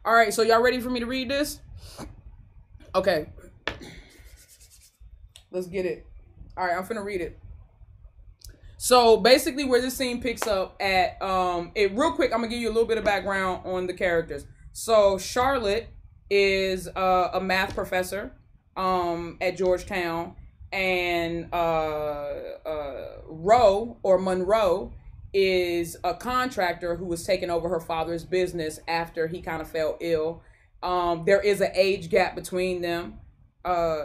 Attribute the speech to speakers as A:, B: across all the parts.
A: All right, so y'all ready for me to read this? Okay. Let's get it. All right, I'm finna read it. So basically where this scene picks up at, real quick, I'm gonna give you a little bit of background on the characters. So Charlotte is a math professor at Georgetown, and Roe, or Monroe, is a contractor who was taking over her father's business after he kind of fell ill. There is an age gap between them.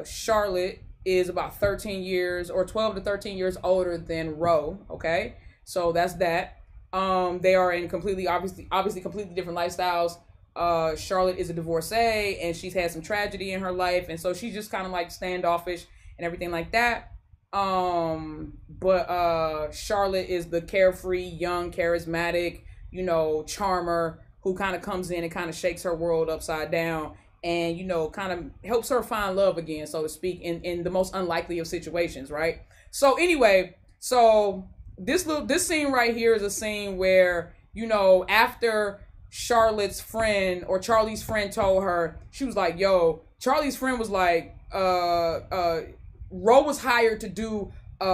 A: Charlotte is about 13 years or 12 to 13 years older than Roe. Okay, so that's that. They are in obviously completely different lifestyles. Charlotte is a divorcee, and she's had some tragedy in her life, and so she's just kind of like standoffish and everything like that. But Charlotte is the carefree, young, charismatic, charmer who kind of comes in and kind of shakes her world upside down, and kind of helps her find love again, so to speak, in the most unlikely of situations, right? So anyway, this scene right here is a scene where, after Charlotte's friend, or Charlie's friend, told her, she was like, yo, Charlie's friend was like, Ro was hired to do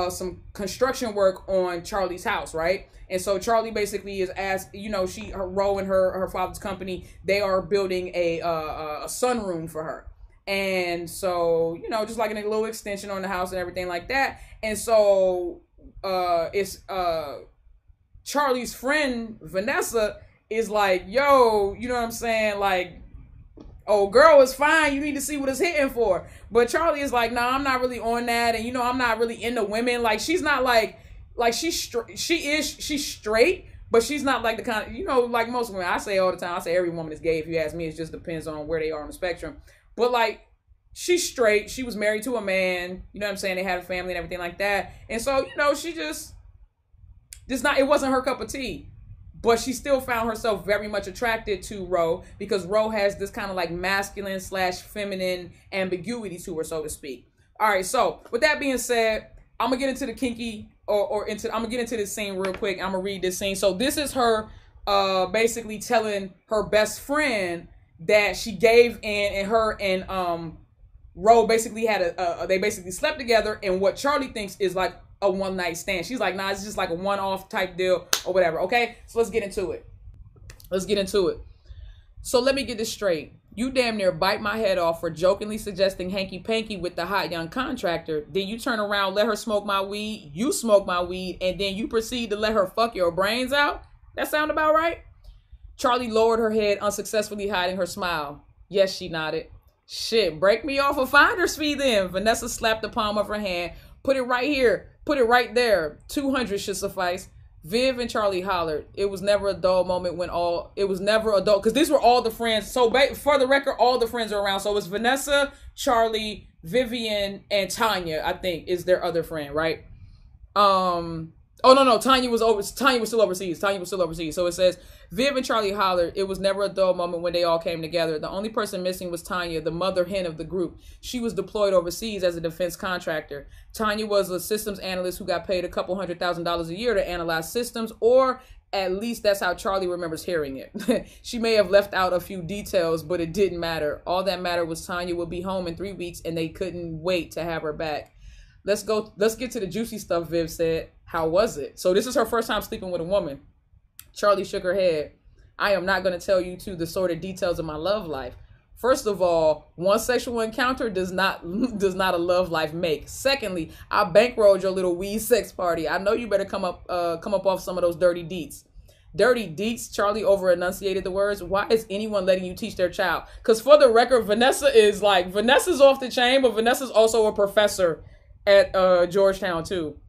A: some construction work on Charlie's house, right? And so Charlie basically is asked, Ro and her father's company, they are building a sunroom for her. And so, just like a little extension on the house and everything like that. And so it's Charlie's friend, Vanessa, is like, yo, you know what I'm saying? Like, oh, girl, it's fine. You need to see what it's hitting for. But Charlie is like, nah, I'm not really on that. And, I'm not really into women. Like, she's not like she's straight, but she's not like the kind of, like most women. I say all the time, I say every woman is gay. If you ask me, it just depends on where they are on the spectrum. But like, she's straight. She was married to a man. You know what I'm saying? They had a family and everything like that. And so, she just it wasn't her cup of tea. But she still found herself very much attracted to Ro, because Ro has this kind of like masculine / feminine ambiguity to her, so to speak. All right, so with that being said, I'm gonna get into the kinky, I'm gonna get into this scene real quick. I'm gonna read this scene. So this is her basically telling her best friend that she gave in, and her and Ro basically had they basically slept together, and what Charlie thinks is like a one night stand. She's like, nah, it's just like a one-off type deal or whatever. Okay, so let's get into it. So let me get this straight. You damn near bite my head off for jokingly suggesting hanky-panky with the hot young contractor. Then you turn around, let her smoke my weed, you smoke my weed, and then you proceed to let her fuck your brains out? That sound about right? Charlie lowered her head, unsuccessfully hiding her smile. Yes, she nodded. Shit, break me off a finder's fee then. Vanessa slapped the palm of her hand. Put it right here. Put it right there. 200 should suffice. Viv and Charlie hollered. It was never a dull moment because these were all the friends. So for the record, all the friends are around. So it's Vanessa, Charlie, Vivian, and Tanya, I think, is their other friend, right? Oh, no. Tanya was still overseas. So it says, Viv and Charlie hollered. It was never a dull moment when they all came together. The only person missing was Tanya, the mother hen of the group. She was deployed overseas as a defense contractor. Tanya was a systems analyst who got paid a couple $100,000 a year to analyze systems, or at least that's how Charlie remembers hearing it. She may have left out a few details, but it didn't matter. All that mattered was Tanya would be home in 3 weeks, and they couldn't wait to have her back. Let's get to the juicy stuff, Viv said. How was it? So this is her first time sleeping with a woman. Charlie shook her head. I am not going to tell you the sordid details of my love life. First of all, one sexual encounter does not a love life make. Secondly, I bankrolled your little weed sex party. I know you better come up off some of those dirty deets. Dirty deets? Charlie over enunciated the words. Why is anyone letting you teach their child? Because for the record, Vanessa's off the chain, but Vanessa's also a professor at Georgetown too.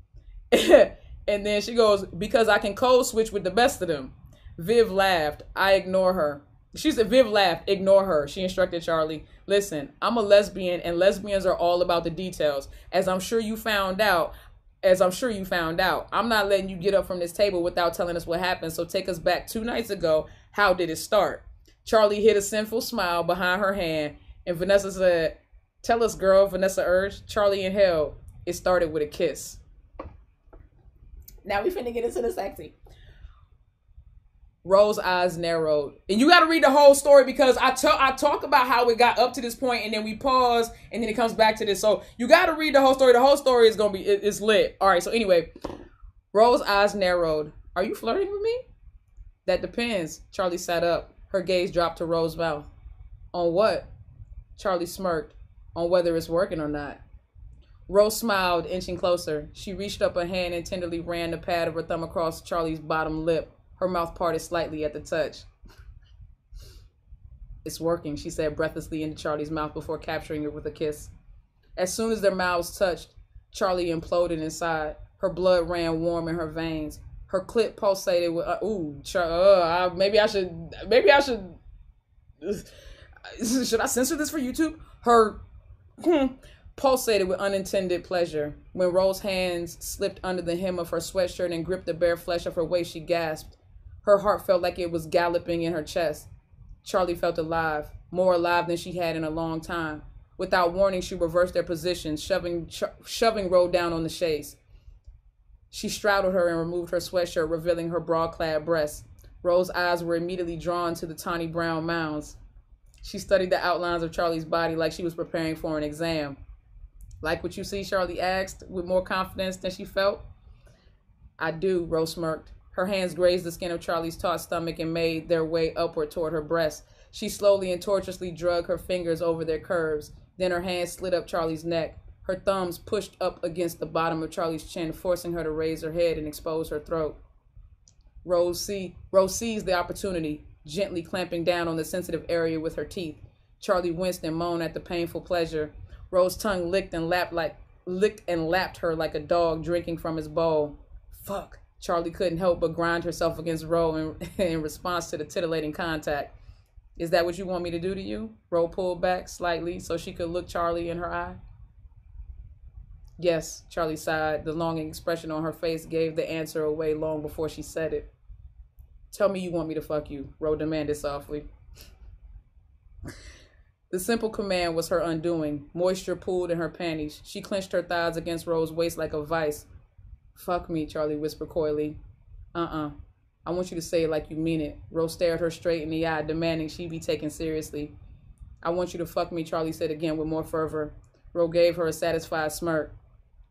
A: And then she goes, because I can code switch with the best of them. Viv laughed. I ignore her. Viv laughed. Ignore her. She instructed Charlie. Listen, I'm a lesbian, and lesbians are all about the details. As I'm sure you found out. I'm not letting you get up from this table without telling us what happened. So take us back 2 nights ago. How did it start? Charlie hid a sinful smile behind her hand, and Vanessa said, tell us, girl, Vanessa urged. Charlie inhaled. It started with a kiss. Now we finna get into the sexy. Rose's eyes narrowed. And you got to read the whole story because I talk about how it got up to this point and then we pause and then it comes back to this. So you got to read the whole story. The whole story is going to be, it's lit. All right. So anyway, Rose's eyes narrowed. Are you flirting with me? That depends. Charlie sat up. Her gaze dropped to Rose's mouth. On what? Charlie smirked. On whether it's working or not. Rose smiled, inching closer. She reached up a hand and tenderly ran the pad of her thumb across Charlie's bottom lip. Her mouth parted slightly at the touch. It's working, she said breathlessly into Charlie's mouth before capturing it with a kiss. As soon as their mouths touched, Charlie imploded inside. Her blood ran warm in her veins. Her clit pulsated with, maybe I should, should I censor this for YouTube? Her pulsated with unintended pleasure. When Rose's hands slipped under the hem of her sweatshirt and gripped the bare flesh of her waist, she gasped. Her heart felt like it was galloping in her chest. Charlie felt alive, more alive than she had in a long time. Without warning, she reversed their positions, shoving Rose down on the chaise. She straddled her and removed her sweatshirt, revealing her broad-clad breasts. Rose's eyes were immediately drawn to the tawny brown mounds. She studied the outlines of Charlie's body like she was preparing for an exam. Like what you see? Charlie asked, with more confidence than she felt. I do, Rose smirked. Her hands grazed the skin of Charlie's taut stomach and made their way upward toward her breast. She slowly and tortuously drug her fingers over their curves. Then her hands slid up Charlie's neck. Her thumbs pushed up against the bottom of Charlie's chin, forcing her to raise her head and expose her throat. Rose seized the opportunity, gently clamping down on the sensitive area with her teeth. Charlie winced and moaned at the painful pleasure. Rose's tongue licked and lapped her like a dog drinking from his bowl. Fuck. Charlie couldn't help but grind herself against Rose in response to the titillating contact. Is that what you want me to do to you? Rose pulled back slightly so she could look Charlie in her eye. Yes, Charlie sighed. The longing expression on her face gave the answer away long before she said it. Tell me you want me to fuck you, Rose demanded softly. The simple command was her undoing. Moisture pooled in her panties. She clenched her thighs against Rose's waist like a vice. Fuck me, Charlie whispered coyly. I want you to say it like you mean it. Rose stared her straight in the eye, demanding she be taken seriously. I want you to fuck me, Charlie said again with more fervor. Rose gave her a satisfied smirk.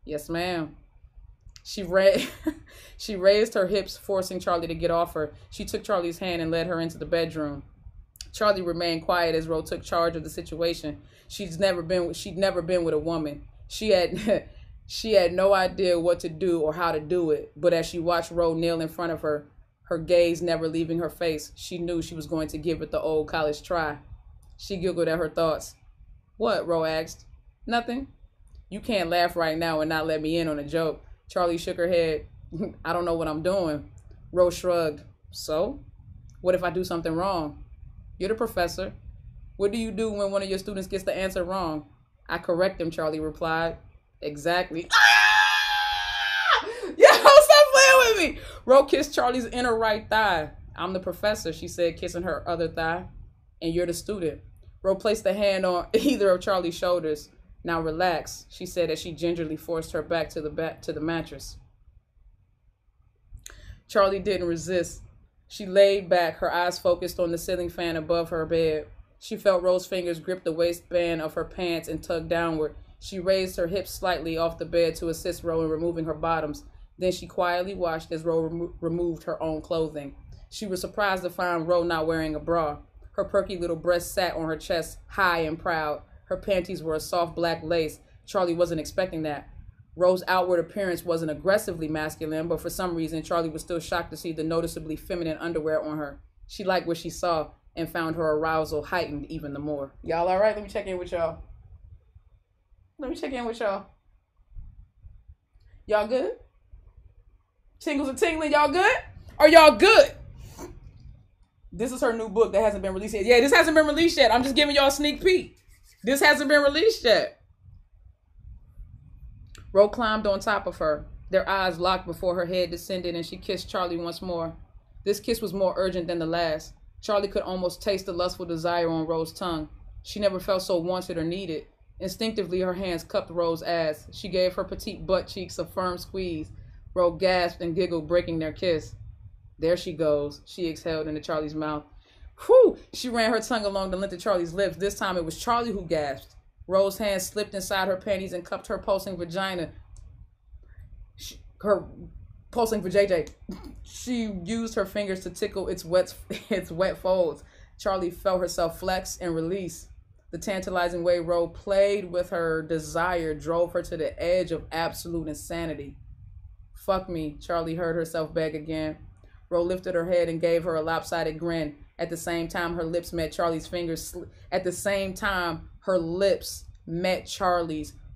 A: Yes, ma'am. She raised her hips, forcing Charlie to get off her. She took Charlie's hand and led her into the bedroom. Charlie remained quiet as Rose took charge of the situation. She'd never been with a woman. She had no idea what to do or how to do it, but as she watched Rose kneel in front of her, her gaze never leaving her face, she knew she was going to give it the old college try. She giggled at her thoughts. What? Rose asked. Nothing. You can't laugh right now and not let me in on a joke. Charlie shook her head. I don't know what I'm doing. Rose shrugged. So? What if I do something wrong? You're the professor. What do you do when one of your students gets the answer wrong? I correct him, Charlie replied. Exactly. Yo, stop playing with me. Rose kissed Charlie's inner right thigh. I'm the professor, she said, kissing her other thigh. And you're the student. Rose placed a hand on either of Charlie's shoulders. Now relax, she said as she gingerly forced her back to the mattress. Charlie didn't resist. She laid back, her eyes focused on the ceiling fan above her bed. She felt Rose's fingers grip the waistband of her pants and tug downward. She raised her hips slightly off the bed to assist Rose in removing her bottoms. Then she quietly watched as Rose removed her own clothing. She was surprised to find Rose not wearing a bra. Her perky little breast sat on her chest, high and proud. Her panties were a soft black lace. Charlie wasn't expecting that. Rose's outward appearance wasn't aggressively masculine, but for some reason, Charlie was still shocked to see the noticeably feminine underwear on her. She liked what she saw and found her arousal heightened even the more. Y'all all right? Let me check in with y'all. Y'all good? Tingles are tingling. Y'all good? Are y'all good? This is her new book that hasn't been released yet. Yeah, this hasn't been released yet. I'm just giving y'all a sneak peek. This hasn't been released yet. Rose climbed on top of her. Their eyes locked before her head descended and she kissed Charlie once more. This kiss was more urgent than the last. Charlie could almost taste the lustful desire on Rose's tongue. She never felt so wanted or needed. Instinctively, her hands cupped Rose's ass. She gave her petite butt cheeks a firm squeeze. Rose gasped and giggled, breaking their kiss. There she goes. She exhaled into Charlie's mouth. Whew! She ran her tongue along the length of Charlie's lips. This time it was Charlie who gasped. Rose's hand slipped inside her panties and cupped her pulsing vagina. Her pulsing for JJ. She used her fingers to tickle its wet folds. Charlie felt herself flex and release. The tantalizing way Rose played with her desire drove her to the edge of absolute insanity. Fuck me, Charlie heard herself beg again. Rose lifted her head and gave her a lopsided grin. At the same time, her lips met Charlie's fingers.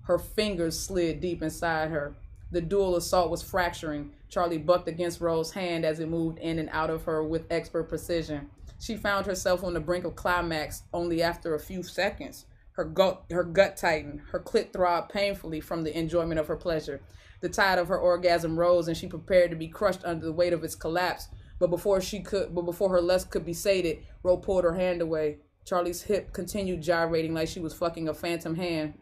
A: Her fingers slid deep inside her. The dual assault was fracturing. Charlie bucked against Rose's hand as it moved in and out of her with expert precision. She found herself on the brink of climax only after a few seconds. Her gut tightened. Her clit throbbed painfully from the enjoyment of her pleasure. The tide of her orgasm rose, and she prepared to be crushed under the weight of its collapse. But before her lust could be sated, Rose pulled her hand away. Charlie's hip continued gyrating like she was fucking a phantom hand.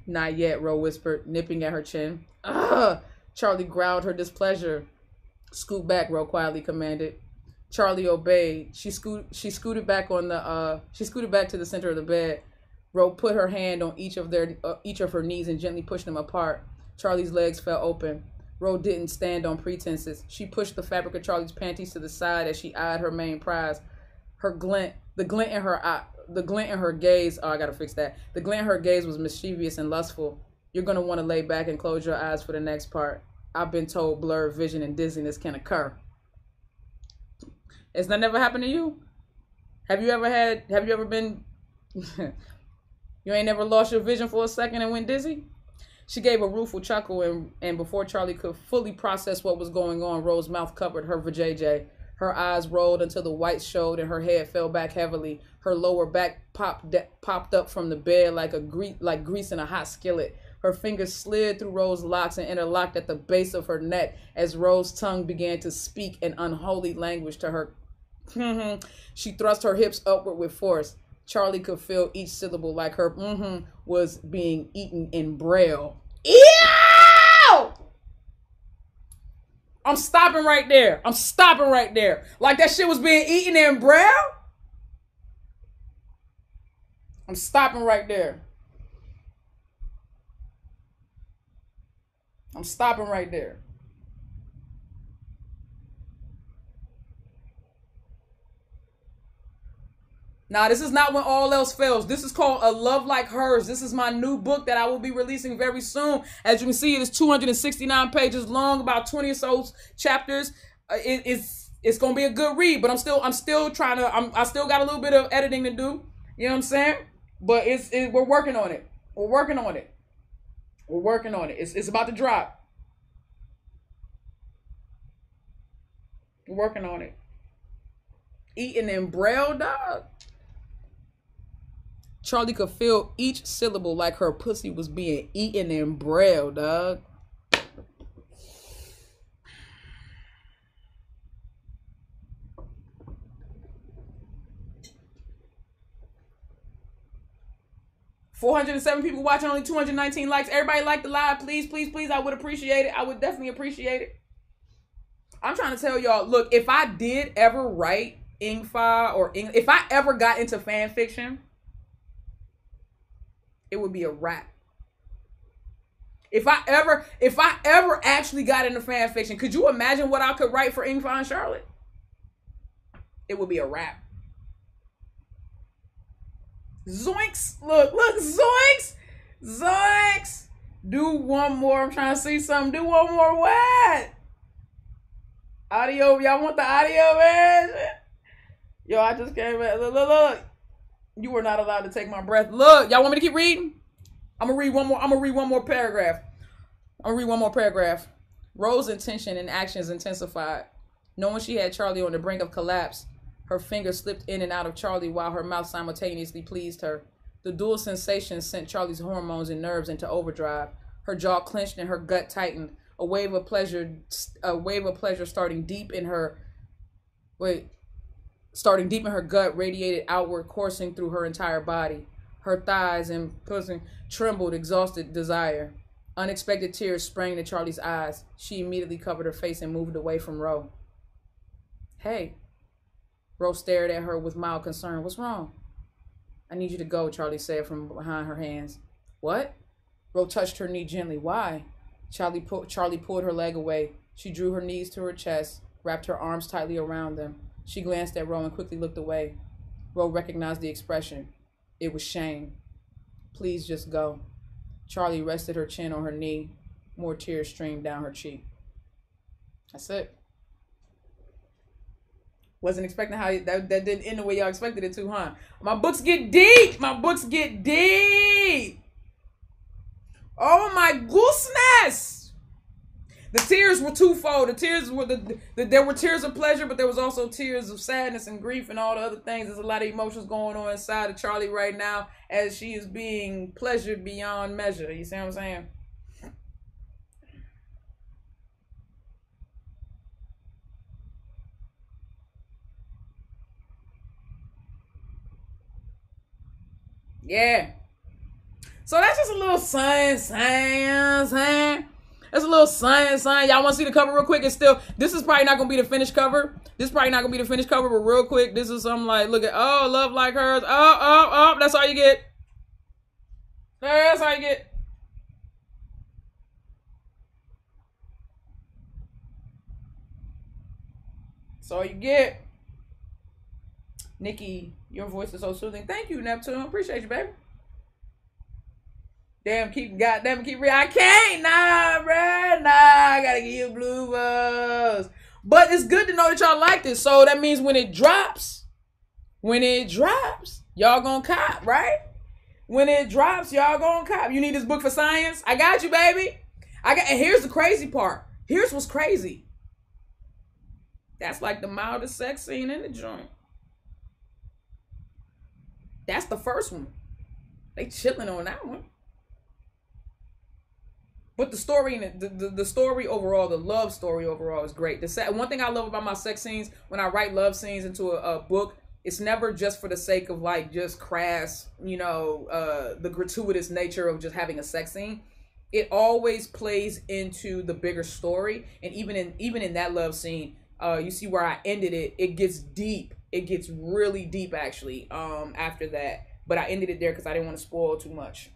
A: Not yet, Rose whispered, nipping at her chin. Ugh! Charlie growled her displeasure. Scoot back, Rose quietly commanded. Charlie obeyed. She scooted back to the center of the bed. Rose put her hand on each of her knees and gently pushed them apart. Charlie's legs fell open. Rose didn't stand on pretenses. She pushed the fabric of Charlie's panties to the side as she eyed her main prize. The glint in her gaze. Oh, I gotta fix that. The glint in her gaze was mischievous and lustful. You're gonna want to lay back and close your eyes for the next part. I've been told blurred vision and dizziness can occur. Has that never happened to you? Have you ever been you ain't never lost your vision for a second and went dizzy? She gave a rueful chuckle, and before Charlie could fully process what was going on, Rose's mouth covered her vajayjay. Her eyes rolled until the whites showed and her head fell back heavily. Her lower back popped up from the bed like grease in a hot skillet. Her fingers slid through Rose's locks and interlocked at the base of her neck as Rose's tongue began to speak an unholy language to her. She thrust her hips upward with force. Charlie could feel each syllable like her was being eaten in braille. Ew! I'm stopping right there. Like that shit was being eaten in braille? I'm stopping right there. Now, this is not When All Else Fails. This is called A Love Like Hers. This is my new book that I will be releasing very soon. As you can see, it is 269 pages long, about 20 or so chapters. It's gonna be a good read, but I still got a little bit of editing to do. You know what I'm saying? But we're working on it. It's about to drop. We're working on it. Eating in braille, dog. Charlie could feel each syllable like her pussy was being eaten in braille, dog. $407 people watching, only 219 likes. Everybody like the live, please, please, please. I would appreciate it. I would definitely appreciate it. I'm trying to tell y'all, look, if I did ever write Ingfa or if I ever got into fan fiction, it would be a wrap. If I ever actually got into fan fiction, could you imagine what I could write for Ingfa and Charlotte? It would be a wrap. Zoinks! Look, zoinks! Zoinks! Do one more. I'm trying to see something. Do one more. What? Audio. Y'all want the audio, man? Yo, I just came back. Look. You were not allowed to take my breath. Look, y'all want me to keep reading? I'm gonna read one more paragraph. Rose's intention and actions intensified. Knowing she had Charlie on the brink of collapse, her fingers slipped in and out of Charlie while her mouth simultaneously pleased her. The dual sensation sent Charlie's hormones and nerves into overdrive. Her jaw clenched and her gut tightened. A wave of pleasure starting deep in her gut radiated outward, coursing through her entire body. Her thighs and pussy trembled, exhausted desire. Unexpected tears sprang to Charlie's eyes. She immediately covered her face and moved away from Ro. Hey. Ro stared at her with mild concern. What's wrong? I need you to go, Charlie said from behind her hands. What? Ro touched her knee gently. Why? Charlie pulled her leg away. She drew her knees to her chest, wrapped her arms tightly around them. She glanced at Ro and quickly looked away. Ro recognized the expression. It was shame. Please just go. Charlie rested her chin on her knee. More tears streamed down her cheek. That's it. Wasn't expecting how that didn't end the way y'all expected it to, huh? My books get deep. My books get deep. Oh my goodness. The tears were twofold. The tears were there were tears of pleasure, but there was also tears of sadness and grief and all the other things. There's a lot of emotions going on inside of Charlie right now as she is being pleasured beyond measure. You see what I'm saying? Yeah. So that's just a little science. That's a little science. Y'all want to see the cover real quick? It's still, this is probably not going to be the finished cover. This is probably not going to be the finished cover, but real quick, this is something like, look at, oh, love like hers. Oh, that's all you get. That's all you get. That's all you get. Nikki, your voice is so soothing. Thank you, Neptune. Appreciate you, baby. Damn, keep real. I can't. Nah, bruh. Nah, I gotta give you blue buzz. But it's good to know that y'all like this. So that means when it drops, y'all gonna cop, right? When it drops, y'all gonna cop. You need this book for science? I got you, baby. And here's the crazy part. Here's what's crazy. That's like the mildest sex scene in the joint. That's the first one. They chilling on that one. But the story and the story overall, the love story overall is great. One thing I love about my sex scenes, when I write love scenes into a book, it's never just for the sake of like just crass, the gratuitous nature of just having a sex scene. It always plays into the bigger story. And even in that love scene, you see where I ended it. It gets deep. It gets really deep actually after that. But I ended it there because I didn't want to spoil too much.